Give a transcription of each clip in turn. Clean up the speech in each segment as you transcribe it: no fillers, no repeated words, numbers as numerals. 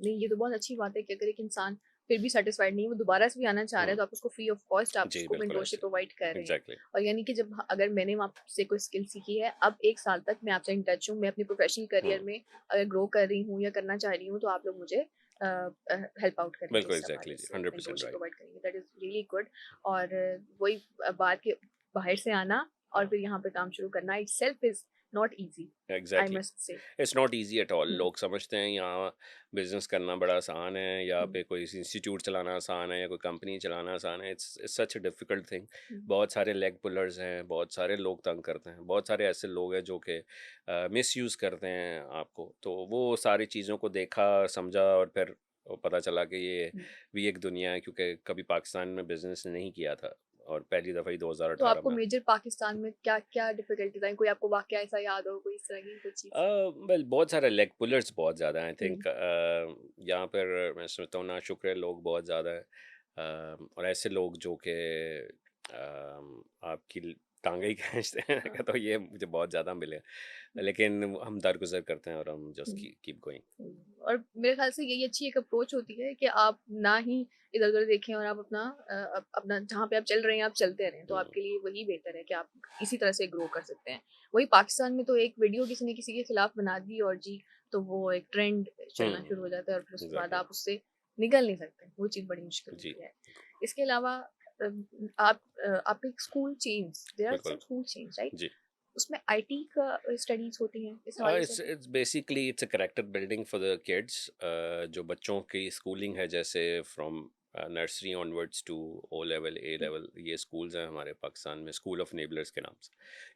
नहीं, ये तो बहुत अच्छी बात है कि अगर एक इंसान फिर भी सैटिस्फाइड नहीं है, वो दोबारा से भी आना चाह रहा है, हुँ, तो आप उसको फ्री ऑफ कॉस्ट आप जी, उसको बिल्कुल मेंटरशिप ऐसे। प्रोवाइड कर रहे हैं। एग्ज़ैक्टली। और यानी कि जब अगर मैंने आपसे कोई स्किल सीखी है, अब 1 साल तक मैं आपसे इन टच हूँ, मैं अपनी प्रोफेशनल हुँ, करियर में अगर ग्रो कर रही हूँ या करना चाह रही हूँ, तो आप लोग मुझे हेल्प आउट करेंगे बिल्कुल इस एग्ज़ैक्टली हवाले जी, से, 100% मेंटरशिप राइट। प्रोवाइड करेंगे, दैट इज़ रियली गुड। और वही बात कि बाहर से आना और हुँ, फिर यहाँ पे काम शुरू करना itself is not easy, I exactly. Must say. It's not easy at all. Hmm, लोग समझते हैं यहाँ बिज़नेस करना बड़ा आसान है, यहाँ हुँ, पे कोई इंस्टीट्यूट चलाना आसान है या कोई कंपनी चलाना आसान है। It's such a difficult thing. Hmm. बहुत सारे लेग पुलर्स हैं, बहुत सारे लोग तंग करते हैं, बहुत सारे ऐसे लोग हैं जो कि मिसयूज़ करते हैं आपको। तो वो सारी चीज़ों को देखा, समझा और फिर पता चला कि ये हुँ। भी एक दुनिया है, क्योंकि कभी पाकिस्तान में बिज़नेस नहीं किया था और पहली दफ़ा ही तो 2018 आपको में। मेजर पाकिस्तान में क्या-क्या डिफिकल्टीज़ आई? कोई आपको वाकया ऐसा याद हो, कोई इस तरह की कोई चीज़? वेल बहुत सारे लेग पुलर्स बहुत ज़्यादा हैं आई हुँ, थिंक। यहाँ पर मैं सोचता हूँ नाशुक्र लोग बहुत ज़्यादा हैं। और ऐसे लोग जो कि आपकी टांगे ही खींचते हाँ, हैं तो ये मुझे बहुत ज़्यादा मिले। लेकिन हम दरगुजर करते हैं और हम जस्ट हुँ, कीप गोइंग। हुँ। और मेरे ख़्याल से यही अच्छी एक अप्रोच होती है कि आप ना ही इधर-उधर देखें और आप अपना जहाँ पे आप चल रहे हैं, आप चलते रहें, तो आपके लिए वही बेहतर है कि आप इसी तरह से ग्रो कर सकते हैं। वही पाकिस्तान में तो एक वीडियो किसी ने किसी के खिलाफ बना दी और जी, तो वो एक ट्रेंड चलना शुरू हो जाता है और फिर उसके बाद एग्जैक्टली। आप उससे निकल नहीं सकते। वो चीज़ बड़ी मुश्किल जी, होती है। इसके अलावा आप एक school change there are some बिल्कुल। School change right? जी। उसमें आईटी का स्टडीज़ होती हैं, इस हवाले से? It's basically it's a character building for the kids. जो बच्चों की स्कूलिंग है, जैसे from nursery onwards to O level, A hmm, level, ये स्कूल्स हैं हमारे पाकिस्तान में, स्कूल ऑफ नेबलर्स के नाम से,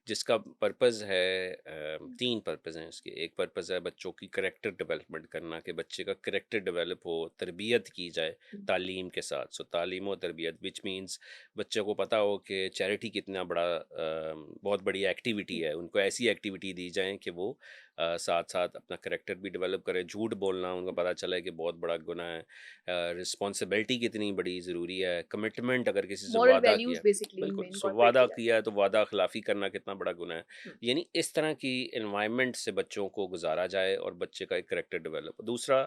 जिसका पर्पस है, हुँ, तीन पर्पस हैं इसके। एक पर्पस है बच्चों की करेक्टर डेवलपमेंट करना, कि बच्चे का करेक्टर डेवलप हो, तरबियत की जाए हुँ, तालीम के साथ। सो तालीम और तरबियत विच मीन्स बच्चे को पता हो कि चैरिटी कितना बड़ा बहुत बड़ी एक्टिविटी हुँ, है, उनको ऐसी एक्टिविटी दी जाए कि वो साथ साथ अपना करेक्टर भी डेवलप करें। झूठ बोलना उनको पता चला है कि बहुत बड़ा गुनाह है। रिस्पॉन्सिबिलिटी कितनी बड़ी ज़रूरी है। कमिटमेंट अगर किसी से मॉरल वादा किया, वैल्यूज़ बेसिकली बिल्कुल, उनमें सो इनकॉर्पोरेट वादा की जाती किया है तो वादा खिलाफ़ी करना कितना बड़ा गुनाह है। हुँ, यानी इस तरह की एनवायरनमेंट से बच्चों को गुजारा जाए और बच्चे का एक करेक्टर डेवलप हो। दूसरा,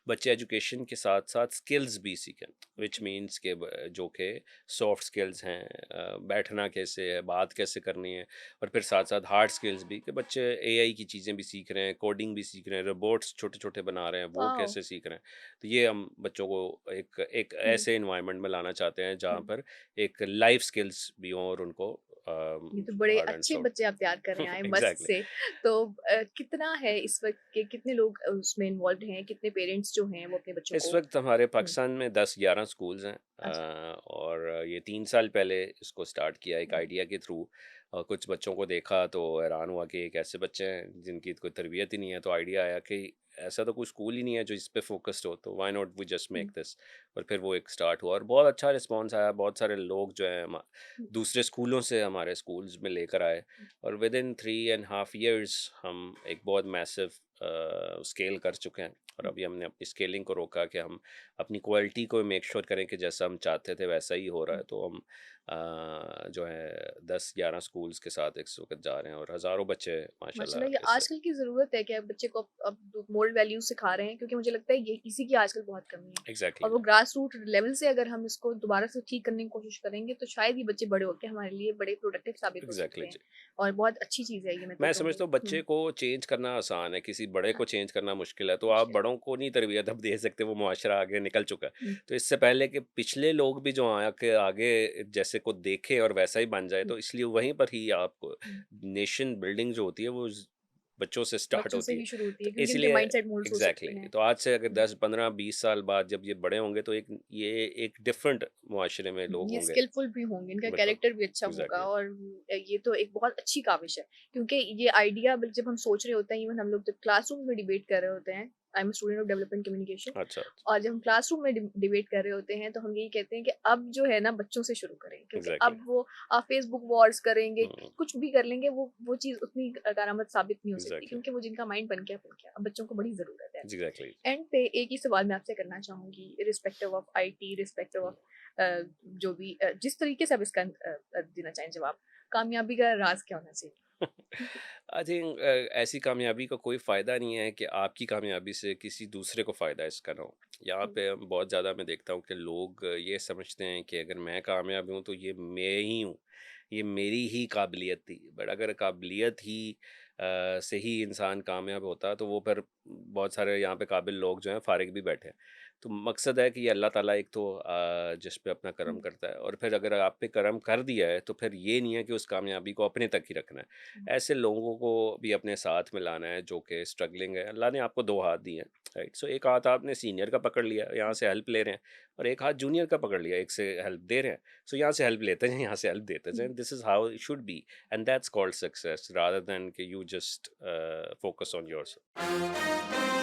बच्चे एजुकेशन के साथ साथ स्किल्स भी सीखें, विच मीन्स के जो कि सॉफ्ट स्किल्स हैं, बैठना कैसे है, बात कैसे करनी है, और फिर साथ साथ हार्ड स्किल्स भी, कि बच्चे एआई की चीज़ें भी सीख रहे हैं, कोडिंग भी सीख रहे हैं, रोबोट्स छोटे छोटे बना रहे हैं, वो वाओ! कैसे सीख रहे हैं। तो ये हम बच्चों को एक एक हुँ, ऐसे इन्वायरमेंट में लाना चाहते हैं जहाँ हुँ। पर एक लाइफ स्किल्स भी हों और उनको ये तो बड़े हार्ड एंड अच्छे सॉफ्ट। बच्चे आप तैयार कर रहे हैं, आई मस्ट एग्जैक्टली। से। तो कितना है इस वक़्त के कितने लोग उसमें इन्वॉल्व्ड हैं? कितने पेरेंट्स जो हैं वो अपने बच्चों इस को वक्त हमारे हुँ, पाकिस्तान में 10-11 स्कूल्स हैं। अच्छा। और ये 3 साल पहले इसको स्टार्ट किया एक हुँ, आइडिया के थ्रू। कुछ बच्चों को देखा तो हैरान हुआ कि एक ऐसे बच्चे हैं जिनकी कोई तरबियत ही नहीं है, तो आइडिया आया कि ऐसा तो कोई स्कूल ही नहीं है जो इस पे फोकस्ड हो, तो why not we just hmm, make this. और फिर वो एक स्टार्ट हुआ और बहुत अच्छा रिस्पांस आया। बहुत सारे लोग जो हैं हुँ, दूसरे स्कूलों से हमारे स्कूल्स में लेकर आए, हुँ, और विद इन 3.5 years हम एक बहुत मैसिव स्केल कर चुके हैं। और हुँ। अभी हमने अपनी स्केलिंग को रोका कि हम अपनी क्वालिटी को मेक श्योर करें कि जैसा हम चाहते थे वैसा ही हो रहा है। तो हम जो है 10-11 स्कूल्स के साथ इस वक्त जा रहे हैं और हज़ारों बच्चे माशाल्लाह ये माशाल्लाह इससे। आजकल की ज़रूरत है कि आप बच्चे को अब मोरल वैल्यूज़ सिखा रहे हैं क्योंकि मुझे लगता है ये इसी की आजकल बहुत कमी है। एग्जैक्टली। और वो ग्रास रूट लेवल से अगर हम इसको दोबारा से ठीक करने की कोशिश करेंगे तो शायद ये बच्चे बड़े होके हमारे लिए बड़े प्रोडक्टिव साबित हो सकते एग्जैक्टली हैं। जी। और बहुत अच्छी चीज़ है ये मैं तो मैं कहूँगी। समझता हूँ बच्चे को चेंज करना आसान है, किसी बड़े हाँ, को चेंज करना मुश्किल है। तो आप मुश्किल बड़ों को नहीं तरबियत अब दे सकते, वो मुआशरा आगे निकल चुका है। हुँ, तो इससे पहले कि पिछले लोग भी जो आया के आगे जैसे को देखे और वैसा ही बन जाए, हुँ, तो इसलिए वहीं पर ही आपको हुँ। नेशन बिल्डिंग जो होती है वो बच्चों से स्टार्ट बच्चों से होती है। ही शुरू होती तो है क्योंकि उनके इसलिए माइंडसेट मोल्ड्स हो सकते एग्जैक्टली हैं। तो आज से अगर हुँ। 10-15-20 साल बाद जब ये बड़े होंगे तो एक ये एक डिफरेंट मुआशरे में लोग ये होंगे। स्किलफुल भी होंगे, इनका बिल्कुल। कैरेक्टर भी अच्छा होगा एग्जैक्टली। और ये तो एक बहुत अच्छी काविश है क्योंकि ये आइडिया जब हम सोच रहे होते हैं इवन हम लोग जब क्लासरूम में डिबेट कर रहे होते हैं I am student of development communication अच्छा। और जब हम क्लासरूम में डिबेट कर रहे होते हैं तो हम यही कहते हैं कि अब जो है ना बच्चों से शुरू करें क्योंकि एग्जैक्टली। अब वो फेसबुक वॉर्स करेंगे हम्म। कुछ भी कर लेंगे वो चीज़ उतनी करामत साबित नहीं हो सकती एग्जैक्टली। क्योंकि वो जिनका माइंड बन गया अब बच्चों को बड़ी ज़रूरत है। एग्जैक्टली। एंड पे एक ही सवाल मैं आपसे करना चाहूँगी respective of IT respective of जो भी जिस तरीके से आप इसका देना चाहें जवाब, कामयाबी का राज़ क्या होना चाहिए? आई थिंक ऐसी कामयाबी का कोई फ़ायदा नहीं है कि आपकी कामयाबी से किसी दूसरे को फ़ायदा इसका ना हो। यहाँ हुँ, पे बहुत ज़्यादा मैं देखता हूँ कि लोग ये समझते हैं कि अगर मैं कामयाब हूँ तो ये मैं ही हूँ, ये मेरी ही काबिलियत थी। बट अगर काबिलियत ही से ही इंसान कामयाब होता तो वो फिर बहुत सारे यहाँ पे काबिल लोग जो हैं फ़ारिग भी बैठे हैं। तो मकसद है कि ये अल्लाह ताला एक तो जिस पे अपना करम हुँ, करता है, और फिर अगर आप पे करम कर दिया है तो फिर ये नहीं है कि उस कामयाबी को अपने तक ही रखना है। हुँ, ऐसे लोगों को भी अपने साथ में लाना है जो कि स्ट्रगलिंग है। अल्लाह ने आपको 2 हाथ दिए हैं, राइट? सो एक हाथ आपने सीनियर का पकड़ लिया, यहाँ हुँ, से हेल्प ले रहे हैं, और एक हाथ जूनियर का पकड़ लिया, एक से हेल्प दे रहे हैं। सो यहाँ से हेल्प लेते जाएँ, यहाँ से हेल्प देते हुँ। जाएँ। This is how it should be, and that's called success rather than कि you just focus on yourself.